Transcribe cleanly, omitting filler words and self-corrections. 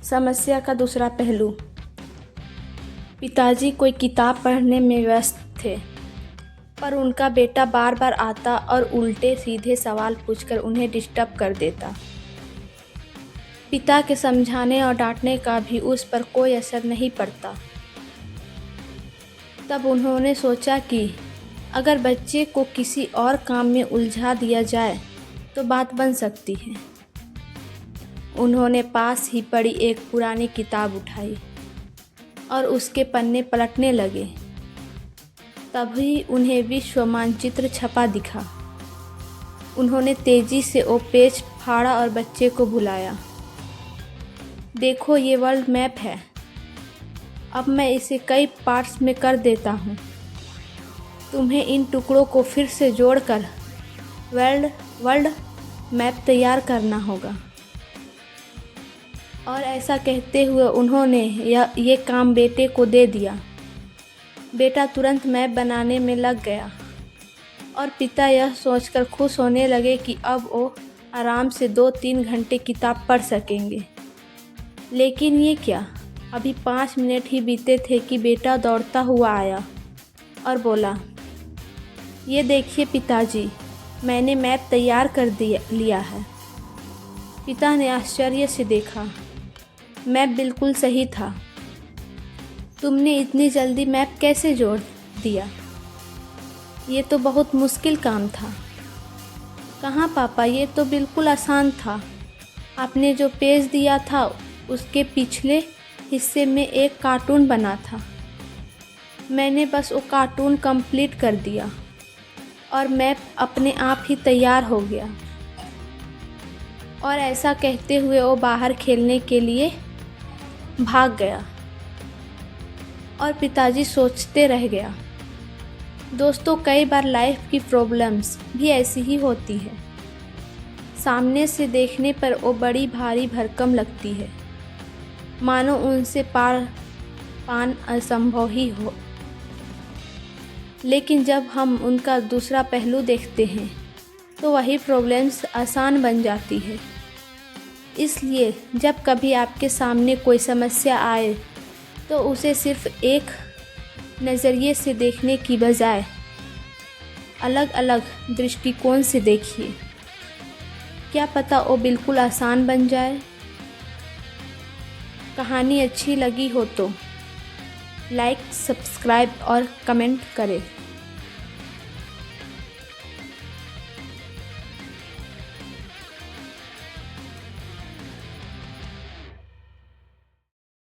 समस्या का दूसरा पहलू। पिताजी कोई किताब पढ़ने में व्यस्त थे, पर उनका बेटा बार बार आता और उल्टे सीधे सवाल पूछकर उन्हें डिस्टर्ब कर देता। पिता के समझाने और डांटने का भी उस पर कोई असर नहीं पड़ता। तब उन्होंने सोचा कि अगर बच्चे को किसी और काम में उलझा दिया जाए तो बात बन सकती है। उन्होंने पास ही पड़ी एक पुरानी किताब उठाई और उसके पन्ने पलटने लगे। तभी उन्हें विश्व मानचित्र छपा दिखा। उन्होंने तेजी से वो पेज फाड़ा और बच्चे को बुलाया। देखो, ये वर्ल्ड मैप है। अब मैं इसे कई पार्ट्स में कर देता हूँ। तुम्हें इन टुकड़ों को फिर से जोड़कर वर्ल्ड मैप तैयार करना होगा। और ऐसा कहते हुए उन्होंने ये काम बेटे को दे दिया। बेटा तुरंत मैप बनाने में लग गया और पिता यह सोचकर खुश होने लगे कि अब वो आराम से 2-3 घंटे किताब पढ़ सकेंगे। लेकिन ये क्या, अभी 5 मिनट ही बीते थे कि बेटा दौड़ता हुआ आया और बोला, ये देखिए पिताजी, मैंने मैप तैयार कर लिया है। पिता ने आश्चर्य से देखा। मैप बिल्कुल सही था। तुमने इतनी जल्दी मैप कैसे जोड़ दिया? ये तो बहुत मुश्किल काम था। कहाँ पापा, ये तो बिल्कुल आसान था। आपने जो पेज दिया था उसके पिछले हिस्से में एक कार्टून बना था। मैंने बस वो कार्टून कंप्लीट कर दिया और मैप अपने आप ही तैयार हो गया। और ऐसा कहते हुए वो बाहर खेलने के लिए भाग गया और पिताजी सोचते रह गया। दोस्तों, कई बार लाइफ की प्रॉब्लम्स भी ऐसी ही होती है। सामने से देखने पर वो बड़ी भारी भरकम लगती है, मानो उनसे पान असंभव ही हो। लेकिन जब हम उनका दूसरा पहलू देखते हैं तो वही प्रॉब्लम्स आसान बन जाती है। इसलिए जब कभी आपके सामने कोई समस्या आए तो उसे सिर्फ एक नज़रिए से देखने की बजाय अलग अलग दृष्टिकोण से देखिए। क्या पता वो बिल्कुल आसान बन जाए। कहानी अच्छी लगी हो तो लाइक, सब्सक्राइब और कमेंट करें।